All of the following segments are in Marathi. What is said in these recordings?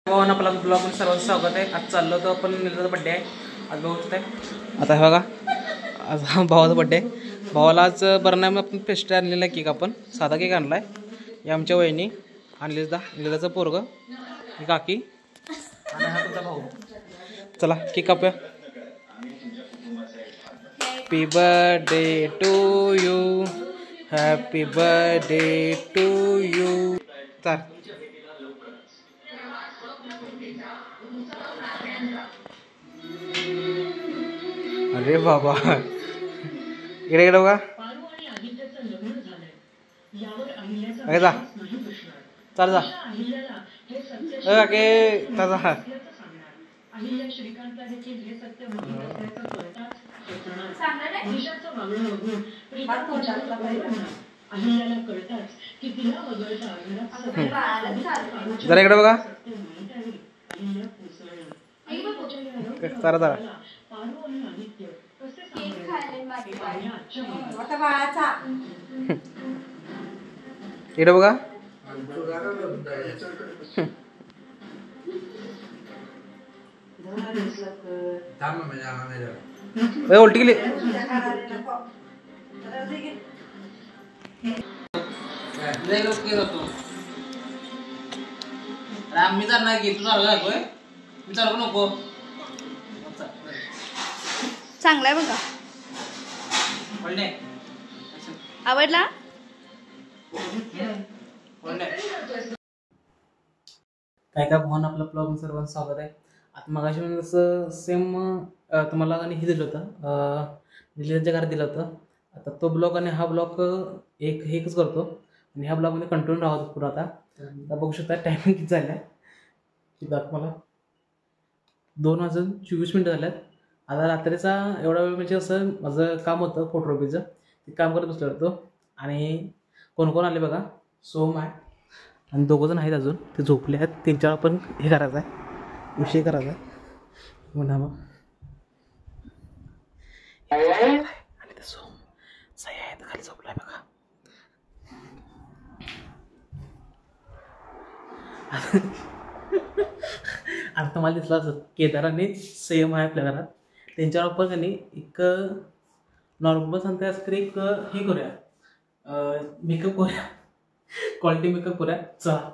भावानं आपला ब्लॉग सर्वांचं स्वागत आहे. आज चाललो तर आपण निलचा बड्डे आहे. आज भाऊच आहे. आता हे बघा आज हा भावाचा बड्डे आहे. भावाला आज बरं आपण पेस्ट्री आणलेला आहे. केक आपण साधा केक आणला आहे. हे आमच्या वहिनी निलजाचं पोरगं ही काकी आणि हा तुमचा भाऊ. चला केक कापूया. Happy birthday to you, happy birthday to you. चाल अरे बाबा इकडे बघा जा चाल जा ताजा जरा इकडे बघा जरा इकडे बघा उलटी गेली मी जाणार की तू चालू मी चालू नको. चांगलाय बघा. आवडला. काय काय भावना आपल्या ब्लॉग सर्वांचं स्वागत आहे. आता मगाशी मी जसं सेम तुम्हाला आणि हे दिलं होतं निलेशच्या घरात दिलं होतं. आता तो ब्लॉग आणि हा ब्लॉग एकच करतो आणि ह्या ब्लॉगमध्ये कंटिन्यू राहतो पुढं. आता बघू शकता टायमिंग किती झालं आहे की मला 2:24 झाल्यात. आता रात्रीचा एवढा वेळ म्हणजे असं माझं काम होतं फोटोग्राफीचं ते काम करत बसलो होतो. आणि कोण कोण आले बघा. सोम आहे आणि दोघंजण आहेत अजून ते झोपले आहेत. त्यांच्यावर आपण हे करायचं आहे विषय करायचा आहे म्हणा मग. आणि ते सोम सही आहे खाली झोपलाय बघा. आता तुम्हाला दिसलं असं केदार आणि सेम आहे आपल्या घरात. त्यांच्यावर आपण त्यांनी एक नॉर्मल सांगता असं तरी एक हे करूया मेकअप करूया क्वालिटी मेकअप करूया. चला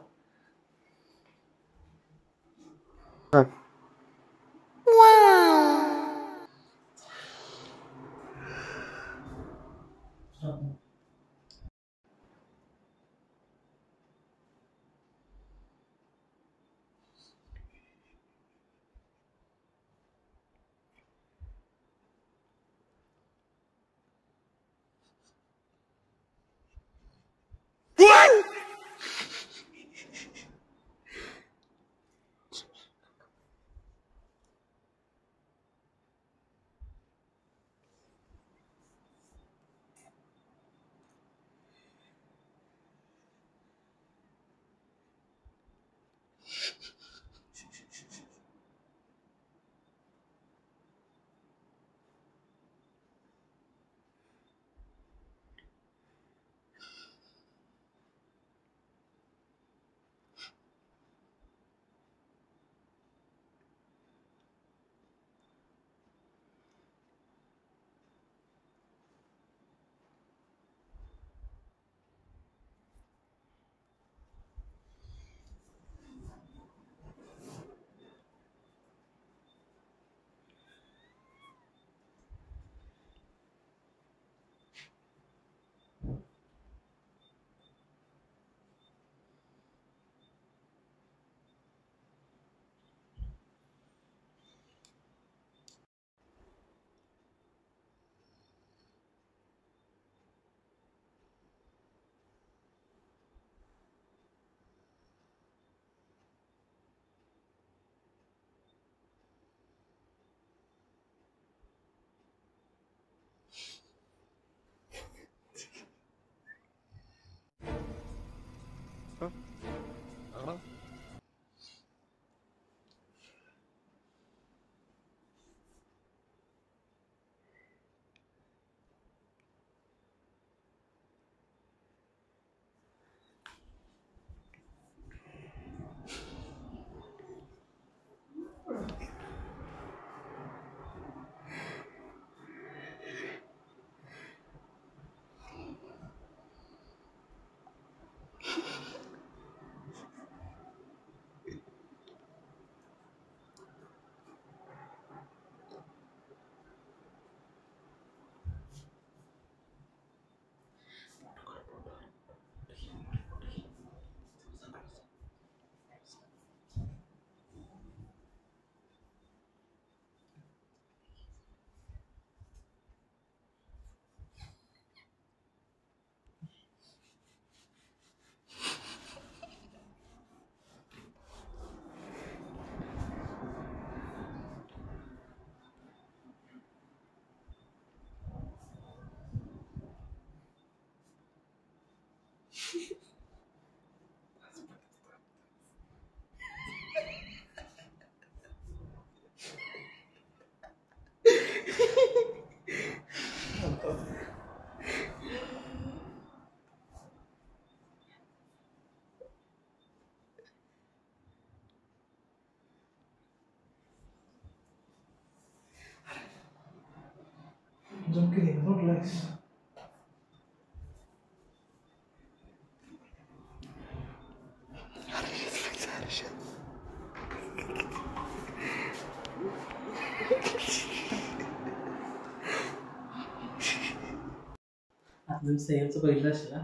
आता तुम्ही संयमचं बघितलं असेल ना,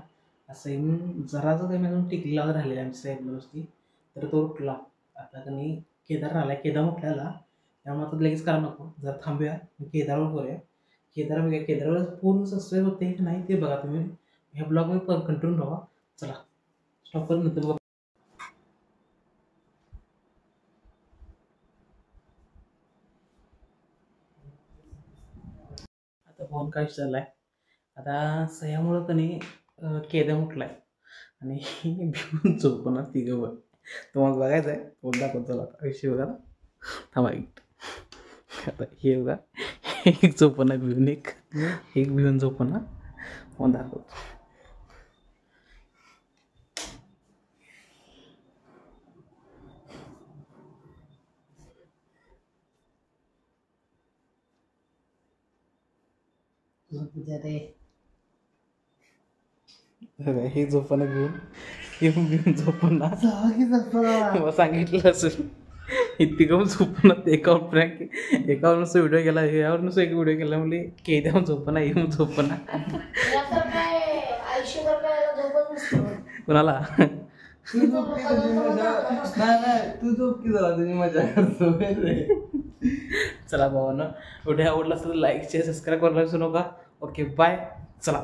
संयम जराचं काही अजून टिकलेला राहिलेला आमच्या साहेबला नुसती, तर तो उठला. आता त्यांनी केदार राहिला, केदार उठल्याला, त्यामुळे आता लगेच करा नको, जरा थांबूया, केदारवर करूया. केदार बघूया, केदारवर पूर्ण सक्सेस होते की नाही ते बघा तुम्ही ह्या ब्लॉगमध्ये कंटिन्यू राहा. चला स्टॉप करून नंतर बघा. आता फोन काय चाललाय, आता सह्यामुळं कनी केदार उठलाय आणि भिवून झोपणार तिघं बघ. तुम्हाला बघायचं आहे, फोन दाखवतो आता विषय बघा. थांबा आता हे बघा, एक झोपणा भिवून, एक भिवून झोपणा फोन दाखवतो. हे झोपणा भिवून झोपणा सांगितलं असेल. इतकं झोपणं, एकावर प्रँक, एकावर नुसतं व्हिडिओ केला, यावर नुसतं एक व्हिडिओ केला म्हणजे केद्यावर झोपणा, येऊन झोपणा. कुणाला तू झोप की जरा, तुझी मजा करतो. चला भावानं, व्हिडिओ आवडला असेल तर लाईक शेअर सबस्क्राईब करायला विसरू नका. Okay bye. चला.